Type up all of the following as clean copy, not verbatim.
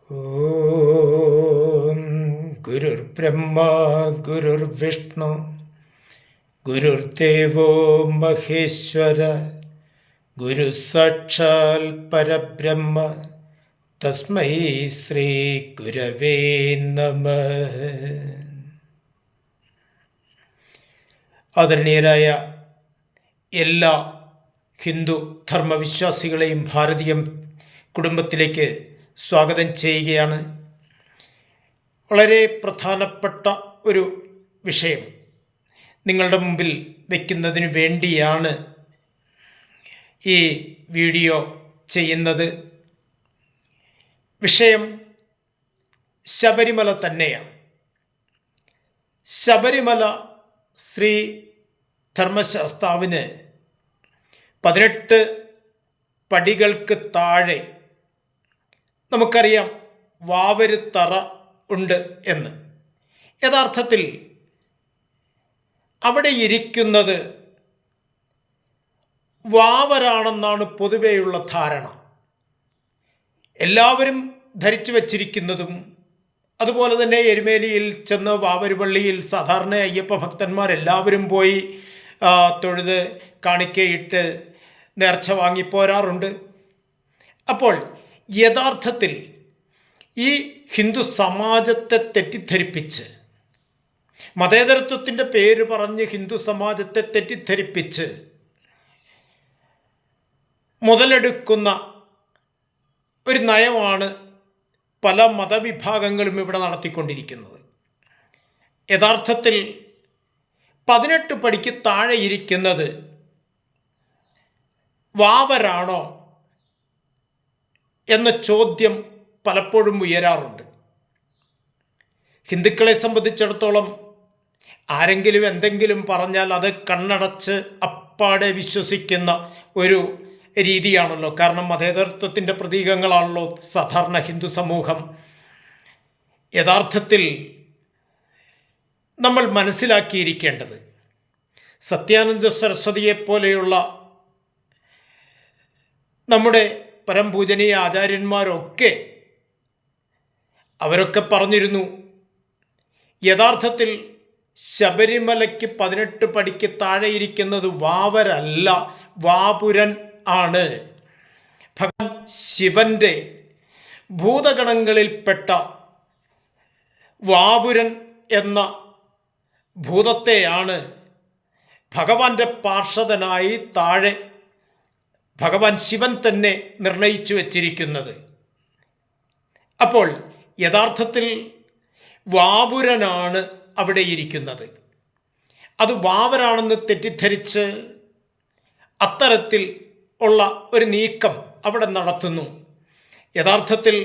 ഓം ഗുരുർബ്രഹ്മ ഗുരുർവിഷ്ണു ഗുരുർദേവോ മഹേശ്വര ഗുരു സാക്ഷാൽ പരബ്രഹ്മ തസ്മൈ ശ്രീ ഗുരവേ നമഃ. ആദരണീയരായ എല്ലാ ഹിന്ദു ധർമ്മവിശ്വാസികളെയും ഭാരതീയ കുടുംബത്തിലേക്ക് സ്വാഗതം ചെയ്യുകയാണ്. വളരെ പ്രധാനപ്പെട്ട ഒരു വിഷയം നിങ്ങളുടെ മുമ്പിൽ വയ്ക്കുന്നതിന് വേണ്ടിയാണ് ഈ വീഡിയോ ചെയ്യുന്നത്. വിഷയം ശബരിമല തന്നെയാണ്. ശബരിമല ശ്രീ ധർമ്മശാസ്താവിന് 18 പടികൾക്ക് താഴെ നമുക്കറിയാം വാവരുത്തറ ഉണ്ട് എന്ന്. യഥാർത്ഥത്തിൽ അവിടെ ഇരിക്കുന്നത് വാവരാണെന്നാണ് പൊതുവെയുള്ള ധാരണ. എല്ലാവരും ധരിച്ചു വച്ചിരിക്കുന്നതും അതുപോലെ തന്നെ എരുമേലിയിൽ ചെന്ന് വാവരുപള്ളിയിൽ സാധാരണ അയ്യപ്പ ഭക്തന്മാരെല്ലാവരും പോയി തൊഴുത് കാണിക്കയിട്ട് നേർച്ച വാങ്ങിപ്പോരാറുണ്ട്. അപ്പോൾ യഥാർത്ഥത്തിൽ ഈ ഹിന്ദു സമാജത്തെ തെറ്റിദ്ധരിപ്പിച്ച്, മതേതരത്വത്തിൻ്റെ പേര് പറഞ്ഞ് ഹിന്ദു സമാജത്തെ തെറ്റിദ്ധരിപ്പിച്ച് മുതലെടുക്കുന്ന ഒരു നയമാണ് പല മതവിഭാഗങ്ങളും ഇവിടെ നടത്തിക്കൊണ്ടിരിക്കുന്നത്. യഥാർത്ഥത്തിൽ 18 പടിക്ക് താഴെ ഇരിക്കുന്നത് വാവരാണോ എന്ന ചോദ്യം പലപ്പോഴും ഉയരാറുണ്ട്. ഹിന്ദുക്കളെ സംബന്ധിച്ചിടത്തോളം ആരെങ്കിലും എന്തെങ്കിലും പറഞ്ഞാൽ അത് കണ്ണടച്ച് അപ്പാടെ വിശ്വസിക്കുന്ന ഒരു രീതിയാണല്ലോ. കാരണം മതേതരത്വത്തിൻ്റെ പ്രതീകങ്ങളാണല്ലോ സാധാരണ ഹിന്ദു സമൂഹം. യഥാർത്ഥത്തിൽ നമ്മൾ മനസ്സിലാക്കിയിരിക്കേണ്ടത്, സത്യാനന്ദ സരസ്വതിയെപ്പോലെയുള്ള നമ്മുടെ പരംപൂജനീയ ആചാര്യന്മാരൊക്കെ അവരൊക്കെ പറഞ്ഞിരുന്നു, യഥാർത്ഥത്തിൽ ശബരിമലയ്ക്ക് 18 പടിക്ക് താഴെ ഇരിക്കുന്നത് വാവരല്ല, വാപുരൻ ആണ്. ഭഗവാൻ ശിവന്റെ ഭൂതഗണങ്ങളിൽപ്പെട്ട വാപുരൻ എന്ന ഭൂതത്തെയാണ് ഭഗവാന്റെ പാർഷദനായി താഴെ ഭഗവാൻ ശിവൻ തന്നെ നിർണയിച്ചു വച്ചിരിക്കുന്നത്. അപ്പോൾ യഥാർത്ഥത്തിൽ വാപുരനാണ് അവിടെ ഇരിക്കുന്നത്. അത് വാവരാണെന്ന് തെറ്റിദ്ധരിച്ച് അത്തരത്തിൽ ഉള്ള ഒരു നീക്കം അവിടെ നടത്തുന്നു. യഥാർത്ഥത്തിൽ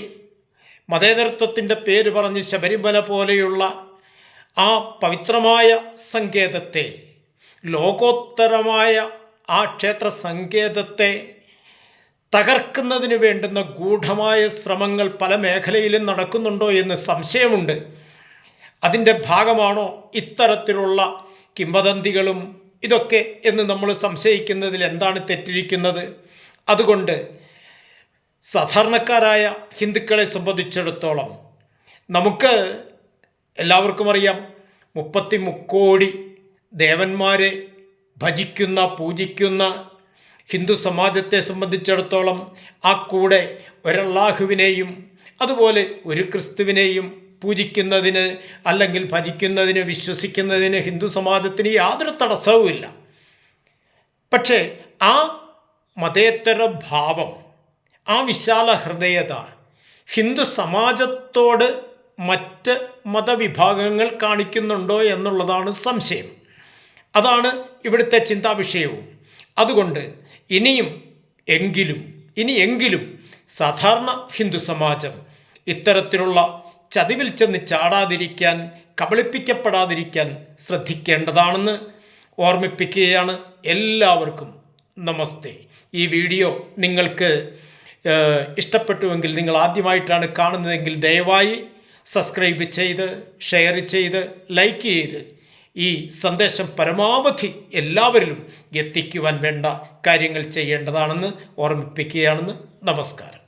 മതേതരത്വത്തിൻ്റെ പേര് പറഞ്ഞ് ശബരിമല പോലെയുള്ള ആ പവിത്രമായ സങ്കേതത്തെ, ലോകോത്തരമായ ആ ക്ഷേത്ര സങ്കേതത്തെ തകർക്കുന്നതിന് വേണ്ടുന്ന ഗൂഢമായ ശ്രമങ്ങൾ പല മേഖലയിലും നടക്കുന്നുണ്ടോ എന്ന് സംശയമുണ്ട്. അതിൻ്റെ ഭാഗമാണോ ഇത്തരത്തിലുള്ള കിംവദന്തികളും ഇതൊക്കെ എന്ന് നമ്മൾ സംശയിക്കുന്നതിൽ എന്താണ് തെറ്റിരിക്കുന്നത്? അതുകൊണ്ട് സാധാരണക്കാരായ ഹിന്ദുക്കളെ സംബന്ധിച്ചിടത്തോളം നമുക്ക് എല്ലാവർക്കും അറിയാം, 33 കോടി ദേവന്മാരെ ഭജിക്കുന്ന പൂജിക്കുന്ന ഹിന്ദു സമാജത്തെ സംബന്ധിച്ചിടത്തോളം ആ കൂടെ ഒരല്ലാഹുവിനെയും അതുപോലെ ഒരു ക്രിസ്തുവിനെയും പൂജിക്കുന്നതിന് അല്ലെങ്കിൽ ഭജിക്കുന്നതിന് വിശ്വസിക്കുന്നതിന് ഹിന്ദു സമാജത്തിന് യാതൊരു തടസ്സവുമില്ല. പക്ഷേ ആ മതേതര ഭാവം, ആ വിശാല ഹൃദയത ഹിന്ദു സമാജത്തോട് മറ്റ് മതവിഭാഗങ്ങൾ കാണിക്കുന്നുണ്ടോ എന്നുള്ളതാണ് സംശയം. അതാണ് ഇവിടുത്തെ ചിന്താവിഷയവും. അതുകൊണ്ട് ഇനിയെങ്കിലും സാധാരണ ഹിന്ദു സമാജം ഇത്തരത്തിലുള്ള ചതിവിൽ ചെന്ന് ചാടാതിരിക്കാൻ, കബളിപ്പിക്കപ്പെടാതിരിക്കാൻ ശ്രദ്ധിക്കേണ്ടതാണെന്ന് ഓർമ്മിപ്പിക്കുകയാണ്. എല്ലാവർക്കും നമസ്തേ. ഈ വീഡിയോ നിങ്ങൾക്ക് ഇഷ്ടപ്പെട്ടുവെങ്കിൽ, നിങ്ങൾ ആദ്യമായിട്ടാണ് കാണുന്നതെങ്കിൽ ദയവായി സബ്സ്ക്രൈബ് ചെയ്ത്, ഷെയർ ചെയ്ത്, ലൈക്ക് ചെയ്ത് ഈ സന്ദേശം പരമാവധി എല്ലാവരിലും എത്തിക്കുവാൻ വേണ്ട കാര്യങ്ങൾ ചെയ്യേണ്ടതാണെന്ന് ഓർമ്മിപ്പിക്കുകയാണെന്ന്. നമസ്കാരം.